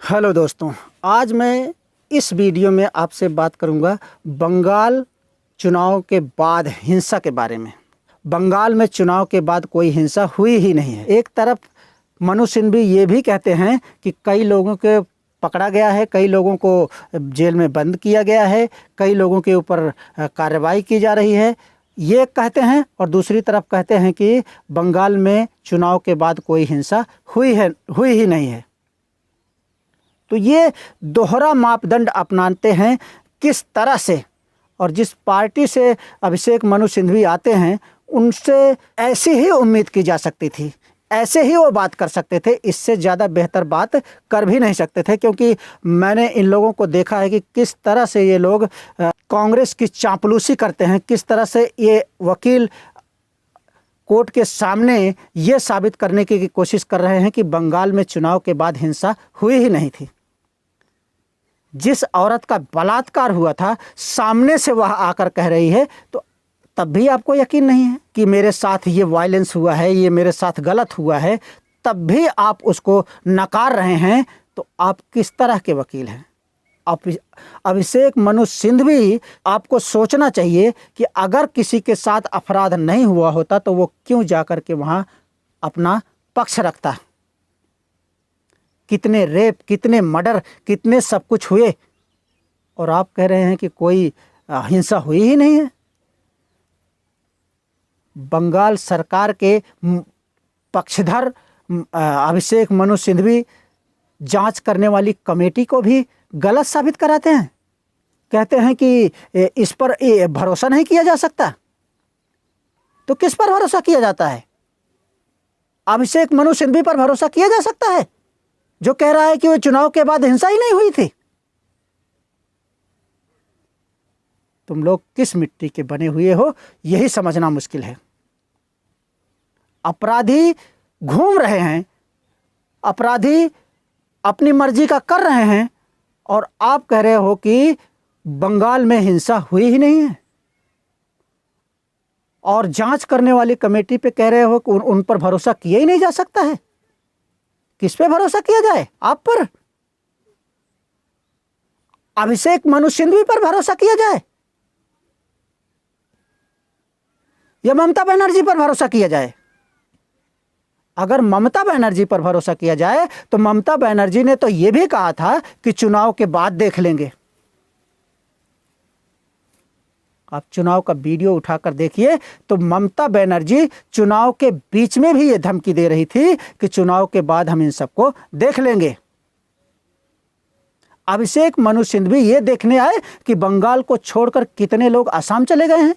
Hello दोस्तों, आज मैं इस वीडियो में आपसे बात करूंगा बंगाल चुनाव के बाद हिंसा के बारे में। बंगाल में चुनाव के बाद कोई हिंसा हुई ही नहीं है। एक तरफ मनु सिंघवी ये भी कहते हैं कि कई लोगों के पकड़ा गया है, कई लोगों को जेल में बंद किया गया है, कई लोगों के ऊपर कार्रवाई की जा रही है, ये कहते हैं। और दूसरी तरफ कहते हैं कि बंगाल में चुनाव के बाद कोई हिंसा हुई ही नहीं है। तो ये दोहरा मापदंड अपनाते हैं किस तरह से, और जिस पार्टी से अभिषेक मनु सिंघवी आते हैं उनसे ऐसी ही उम्मीद की जा सकती थी, ऐसे ही वो बात कर सकते थे, इससे ज़्यादा बेहतर बात कर भी नहीं सकते थे। क्योंकि मैंने इन लोगों को देखा है कि किस तरह से ये लोग कांग्रेस की चापलूसी करते हैं, किस तरह से ये वकील कोर्ट के सामने ये साबित करने की कोशिश कर रहे हैं कि बंगाल में चुनाव के बाद हिंसा हुई ही नहीं थी। जिस औरत का बलात्कार हुआ था सामने से वह आकर कह रही है, तो तब भी आपको यकीन नहीं है कि मेरे साथ ये वायलेंस हुआ है, ये मेरे साथ गलत हुआ है, तब भी आप उसको नकार रहे हैं। तो आप किस तरह के वकील हैं? अभिषेक मनु सिंघवी, आपको सोचना चाहिए कि अगर किसी के साथ अपराध नहीं हुआ होता तो वो क्यों जाकर के वहाँ अपना पक्ष रखता। कितने रेप, कितने मर्डर, कितने सब कुछ हुए, और आप कह रहे हैं कि कोई हिंसा हुई ही नहीं है। बंगाल सरकार के पक्षधर अभिषेक मनु सिंघवी जांच करने कमेटी कमेटी को भी गलत साबित कराते हैं। कहते हैं कि इस पर भरोसा नहीं किया जा सकता। तो किस पर भरोसा किया जाता है? अभिषेक मनु सिंघवी पर भरोसा किया जा सकता है जो कह रहा है कि वो चुनाव के बाद हिंसा ही नहीं हुई थी। तुम लोग किस मिट्टी के बने हुए हो, यही समझना मुश्किल है। अपराधी घूम रहे हैं, अपराधी अपनी मर्जी का कर रहे हैं, और आप कह रहे हो कि बंगाल में हिंसा हुई ही नहीं है। और जांच करने वाली कमेटी पे कह रहे हो कि उन पर भरोसा किया ही नहीं जा सकता है। किस पे भरोसा किया जाए? आप पर? अभिषेक मनु सिंघवी पर भरोसा किया जाए या ममता बनर्जी पर भरोसा किया जाए? अगर ममता बनर्जी पर भरोसा किया जाए तो ममता बनर्जी ने तो यह भी कहा था कि चुनाव के बाद देख लेंगे। आप चुनाव का वीडियो उठाकर देखिए तो ममता बनर्जी चुनाव के बीच में भी ये धमकी दे रही थी कि चुनाव के बाद हम इन सबको देख लेंगे। अभिषेक मनु सिंघवी ये देखने आए कि बंगाल को छोड़कर कितने लोग असम चले गए हैं।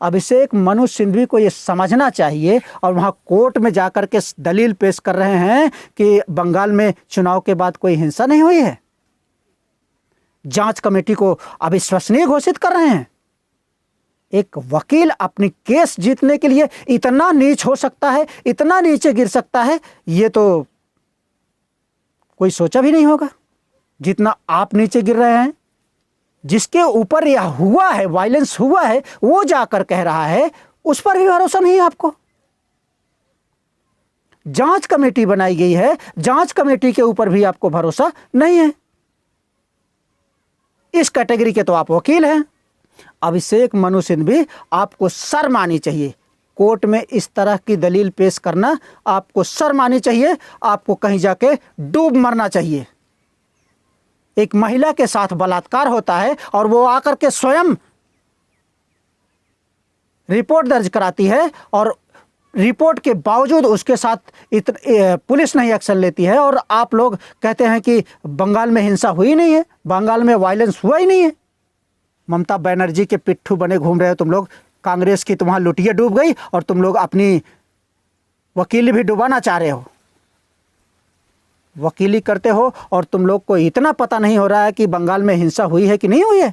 अभिषेक मनु सिंघवी को ये समझना चाहिए, और वहां कोर्ट में जाकर के दलील पेश कर रहे हैं कि बंगाल में चुनाव के बाद कोई हिंसा नहीं हुई है। जांच कमेटी को अविश्वसनीय घोषित कर रहे हैं। एक वकील अपनी केस जीतने के लिए इतना नीच हो सकता है, इतना नीचे गिर सकता है, ये तो कोई सोचा भी नहीं होगा जितना आप नीचे गिर रहे हैं। जिसके ऊपर यह हुआ है, वायलेंस हुआ है, वो जाकर कह रहा है, उस पर भी भरोसा नहीं है आपको। जांच कमेटी बनाई गई है, जांच कमेटी के ऊपर भी आपको भरोसा नहीं है। इस कैटेगरी के तो आप वकील हैं। अभिषेक मनु सिंघवी, आपको शर्म आनी चाहिए। कोर्ट में इस तरह की दलील पेश करना आपको शर्म आनी चाहिए। आपको कहीं जाके डूब मरना चाहिए। एक महिला के साथ बलात्कार होता है और वो आकर के स्वयं रिपोर्ट दर्ज कराती है, और रिपोर्ट के बावजूद उसके साथ पुलिस नहीं एक्शन लेती है, और आप लोग कहते हैं कि बंगाल में हिंसा हुई नहीं है, बंगाल में वायलेंस हुआ ही नहीं है। ममता बनर्जी के पिट्ठू बने घूम रहे हो तुम लोग। कांग्रेस की तुम्हारी लुटिया डूब गई और तुम लोग अपनी वकीली भी डुबाना चाह रहे हो। वकीली करते हो और तुम लोग को इतना पता नहीं हो रहा है कि बंगाल में हिंसा हुई है कि नहीं हुई है।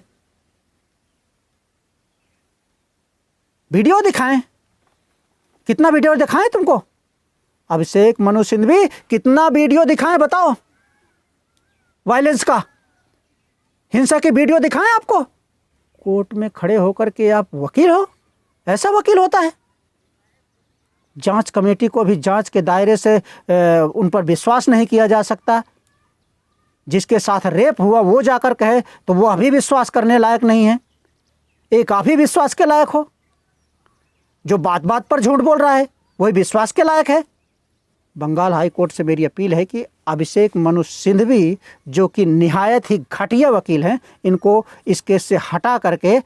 वीडियो दिखाएं, कितना वीडियो दिखाएं तुमको? अभिषेक मनु सिंघवी, कितना वीडियो दिखाएं बताओ? वायलेंस का, हिंसा के वीडियो दिखाएं आपको? कोर्ट में खड़े होकर के आप वकील हो? ऐसा वकील होता है? जांच कमेटी को भी जांच के दायरे से उन पर विश्वास नहीं किया जा सकता। जिसके साथ रेप हुआ वो जाकर कहे तो वो अभी विश्वास करने लायक नहीं है। एक आप ही विश्वास के लायक हो। जो बात बात पर झूठ बोल रहा है वही विश्वास के लायक है। बंगाल हाई कोर्ट से मेरी अपील है कि अभिषेक मनु सिंघवी जो कि निहायत ही घटिया वकील हैं, इनको इस केस से हटा करके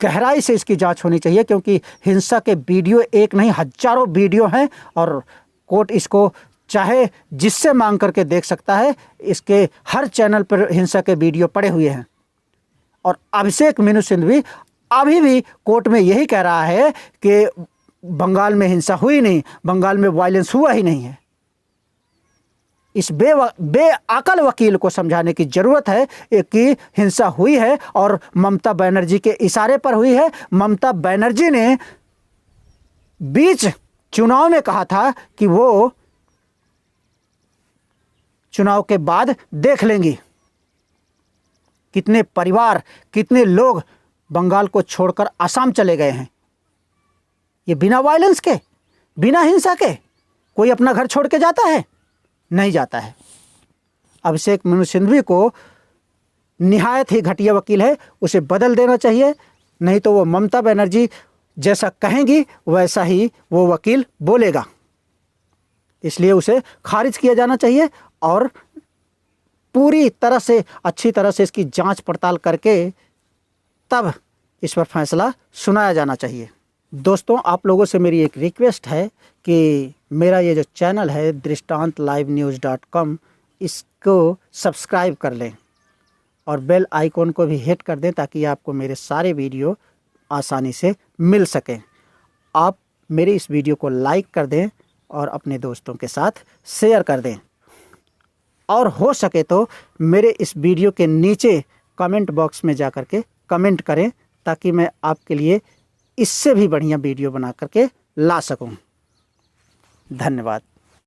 गहराई से इसकी जांच होनी चाहिए, क्योंकि हिंसा के वीडियो एक नहीं हजारों वीडियो हैं और कोर्ट इसको चाहे जिससे मांग करके देख सकता है। इसके हर चैनल पर हिंसा के वीडियो पड़े हुए हैं। और अभिषेक मनु सिंघवी अभी भी कोर्ट में यही कह रहा है कि बंगाल में हिंसा हुई नहीं, बंगाल में वायलेंस हुआ ही नहीं है। इस बेअकल वकील को समझाने की ज़रूरत है कि हिंसा हुई है और ममता बनर्जी के इशारे पर हुई है। ममता बनर्जी ने बीच चुनाव में कहा था कि वो चुनाव के बाद देख लेंगी। कितने परिवार, कितने लोग बंगाल को छोड़कर असम चले गए हैं, ये बिना वायलेंस के, बिना हिंसा के। कोई अपना घर छोड़ के जाता है? नहीं जाता है। अभिषेक मनु सिंघवी को निहायत ही घटिया वकील है, उसे बदल देना चाहिए, नहीं तो वो ममता बनर्जी जैसा कहेंगी वैसा ही वो वकील बोलेगा। इसलिए उसे खारिज किया जाना चाहिए और पूरी तरह से अच्छी तरह से इसकी जांच पड़ताल करके तब इस पर फैसला सुनाया जाना चाहिए। दोस्तों, आप लोगों से मेरी एक रिक्वेस्ट है कि मेरा ये जो चैनल है DrishtanTLiveNews.com, इसको सब्सक्राइब कर लें और बेल आइकॉन को भी हिट कर दें ताकि आपको मेरे सारे वीडियो आसानी से मिल सकें। आप मेरे इस वीडियो को लाइक कर दें और अपने दोस्तों के साथ शेयर कर दें, और हो सके तो मेरे इस वीडियो के नीचे कमेंट बॉक्स में जा कर के कमेंट करें ताकि मैं आपके लिए इससे भी बढ़िया वीडियो बना करके ला सकूं। धन्यवाद।